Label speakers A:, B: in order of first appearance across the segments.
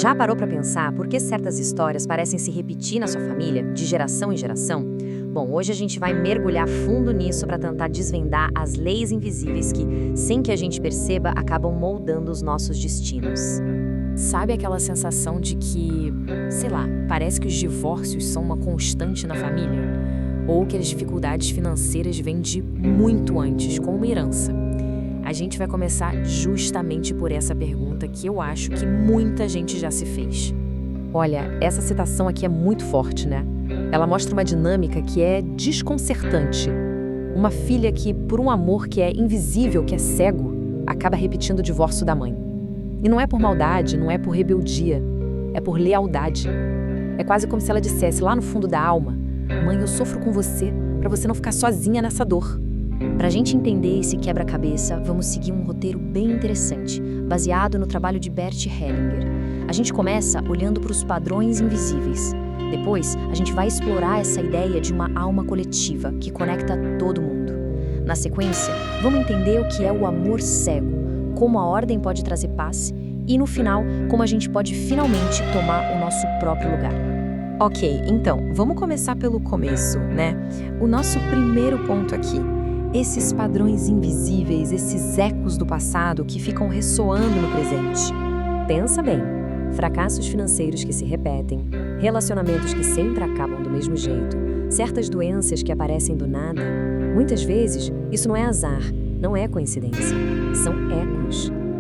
A: Já parou para pensar por que certas histórias parecem se repetir na sua família, de geração em geração? Bom, hoje a gente vai mergulhar fundo nisso para tentar desvendar as leis invisíveis que, sem que a gente perceba, acabam moldando os nossos destinos.
B: Sabe aquela sensação de que, sei lá, parece que os divórcios são uma constante na família? Ou que as dificuldades financeiras vêm de muito antes, como uma herança? A gente vai começar justamente por essa pergunta que eu acho que muita gente já se fez.
A: Olha, essa citação aqui é muito forte, né? Ela mostra uma dinâmica que é desconcertante. Uma filha que, por um amor que é invisível, que é cego, acaba repetindo o divórcio da mãe. E não é por maldade, não é por rebeldia, é por lealdade. É quase como se ela dissesse lá no fundo da alma: mãe, eu sofro com você, para você não ficar sozinha nessa dor. Para a gente entender esse quebra-cabeça, vamos seguir um roteiro bem interessante, baseado no trabalho de Bert Hellinger. A gente começa olhando para os padrões invisíveis. Depois, a gente vai explorar essa ideia de uma alma coletiva que conecta todo mundo. Na sequência, vamos entender o que é o amor cego, como a ordem pode trazer paz e, no final, como a gente pode finalmente tomar o nosso próprio lugar.
C: Ok, então, vamos começar pelo começo, né? O nosso primeiro ponto aqui. Esses padrões invisíveis, esses ecos do passado que ficam ressoando no presente.
A: Pensa bem, fracassos financeiros que se repetem, relacionamentos que sempre acabam do mesmo jeito, certas doenças que aparecem do nada. Muitas vezes, isso não é azar, não é coincidência. São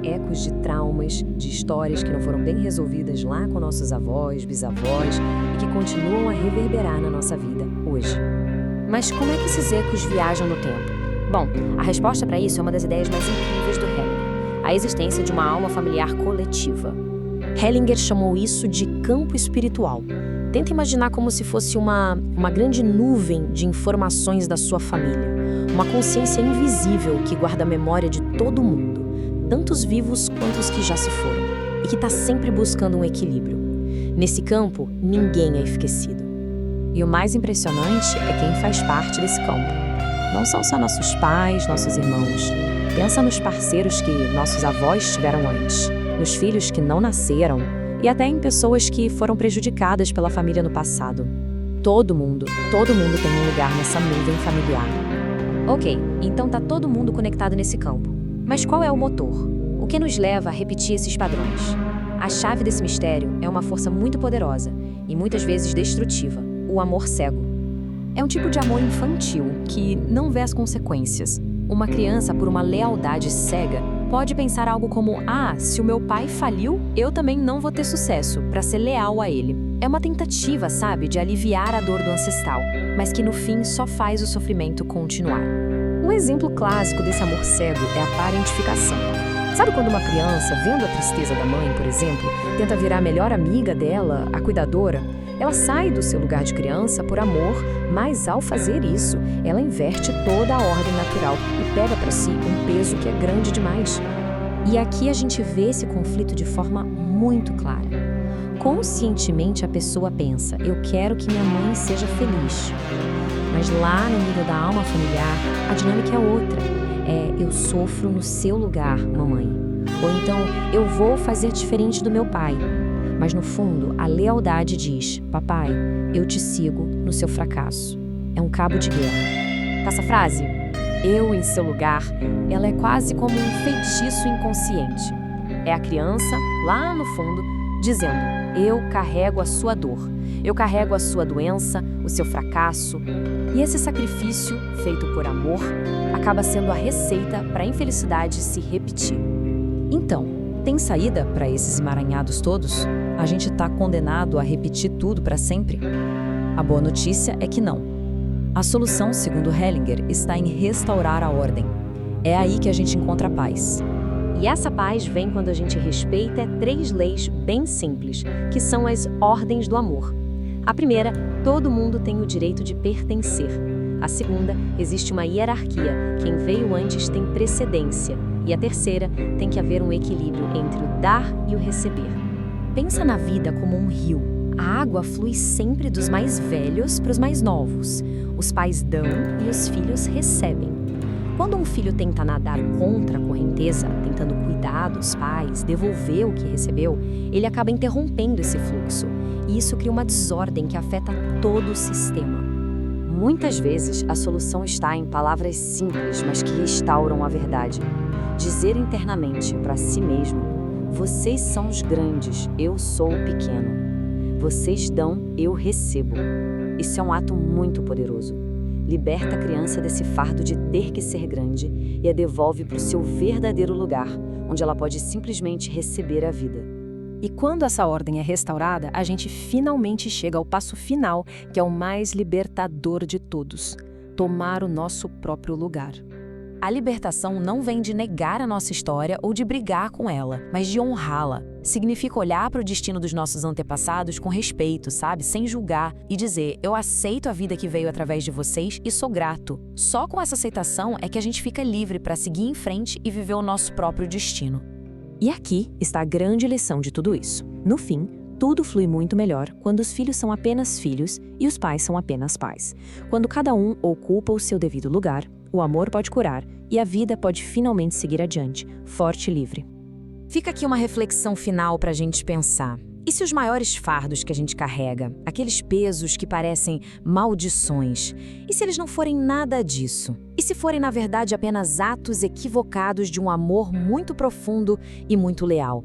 A: ecos de traumas, de histórias que não foram bem resolvidas lá com nossos avós, bisavós e que continuam a reverberar na nossa vida hoje. Mas como é que esses ecos viajam no tempo? Bom, a resposta para isso é uma das ideias mais incríveis do Hellinger, a existência de uma alma familiar coletiva. Hellinger chamou isso de campo espiritual. Tenta imaginar como se fosse uma grande nuvem de informações da sua família, uma consciência invisível que guarda a memória de todo mundo, tanto os vivos quanto os que já se foram, e que está sempre buscando um equilíbrio. Nesse campo, ninguém é esquecido. E o mais impressionante é quem faz parte desse campo. Não são só nossos pais, nossos irmãos. Pensa nos parceiros que nossos avós tiveram antes, nos filhos que não nasceram e até em pessoas que foram prejudicadas pela família no passado. Todo mundo tem um lugar nessa nuvem familiar. Ok, então tá todo mundo conectado nesse campo. Mas qual é o motor? O que nos leva a repetir esses padrões? A chave desse mistério é uma força muito poderosa e muitas vezes destrutiva: o amor cego. É um tipo de amor infantil que não vê as consequências. Uma criança, por uma lealdade cega, pode pensar algo como: se o meu pai faliu, eu também não vou ter sucesso, para ser leal a ele. É uma tentativa, sabe, de aliviar a dor do ancestral, mas que no fim só faz o sofrimento continuar. Um exemplo clássico desse amor cego é a parentificação. Sabe quando uma criança, vendo a tristeza da mãe, por exemplo, tenta virar a melhor amiga dela, a cuidadora? Ela sai do seu lugar de criança por amor, mas ao fazer isso, ela inverte toda a ordem natural e pega para si um peso que é grande demais. E aqui a gente vê esse conflito de forma muito clara. Conscientemente a pessoa pensa: eu quero que minha mãe seja feliz. Mas lá no nível da alma familiar, a dinâmica é outra. Eu sofro no seu lugar, mamãe. Ou então, eu vou fazer diferente do meu pai. Mas no fundo, a lealdade diz: papai, eu te sigo no seu fracasso. É um cabo de guerra. Essa frase, eu em seu lugar, ela é quase como um feitiço inconsciente. É a criança, lá no fundo, dizendo: eu carrego a sua dor, eu carrego a sua doença, o seu fracasso. E esse sacrifício, feito por amor, acaba sendo a receita para a infelicidade se repetir.
C: Então, tem saída para esses emaranhados todos? A gente está condenado a repetir tudo para sempre? A boa notícia é que não. A solução, segundo Hellinger, está em restaurar a ordem. É aí que a gente encontra a paz.
A: E essa paz vem quando a gente respeita 3 leis bem simples, que são as ordens do amor. A primeira, todo mundo tem o direito de pertencer. A segunda, existe uma hierarquia, quem veio antes tem precedência. E a terceira, tem que haver um equilíbrio entre o dar e o receber. Pensa na vida como um rio. A água flui sempre dos mais velhos para os mais novos. Os pais dão e os filhos recebem. Quando um filho tenta nadar contra a correnteza, tentando cuidar dos pais, devolver o que recebeu, ele acaba interrompendo esse fluxo. E isso cria uma desordem que afeta todo o sistema. Muitas vezes, a solução está em palavras simples, mas que restauram a verdade. Dizer internamente para si mesmo: vocês são os grandes, eu sou o pequeno. Vocês dão, eu recebo. Isso é um ato muito poderoso. Liberta a criança desse fardo de ter que ser grande e a devolve para o seu verdadeiro lugar, onde ela pode simplesmente receber a vida.
D: E quando essa ordem é restaurada, a gente finalmente chega ao passo final, que é o mais libertador de todos: tomar o nosso próprio lugar.
B: A libertação não vem de negar a nossa história ou de brigar com ela, mas de honrá-la. Significa olhar para o destino dos nossos antepassados com respeito, sabe? Sem julgar e dizer: eu aceito a vida que veio através de vocês e sou grato. Só com essa aceitação é que a gente fica livre para seguir em frente e viver o nosso próprio destino.
A: E aqui está a grande lição de tudo isso. No fim, tudo flui muito melhor quando os filhos são apenas filhos e os pais são apenas pais. Quando cada um ocupa o seu devido lugar, o amor pode curar e a vida pode finalmente seguir adiante, forte e livre.
B: Fica aqui uma reflexão final para a gente pensar. E se os maiores fardos que a gente carrega, aqueles pesos que parecem maldições, e se eles não forem nada disso? E se forem, na verdade, apenas atos equivocados de um amor muito profundo e muito leal?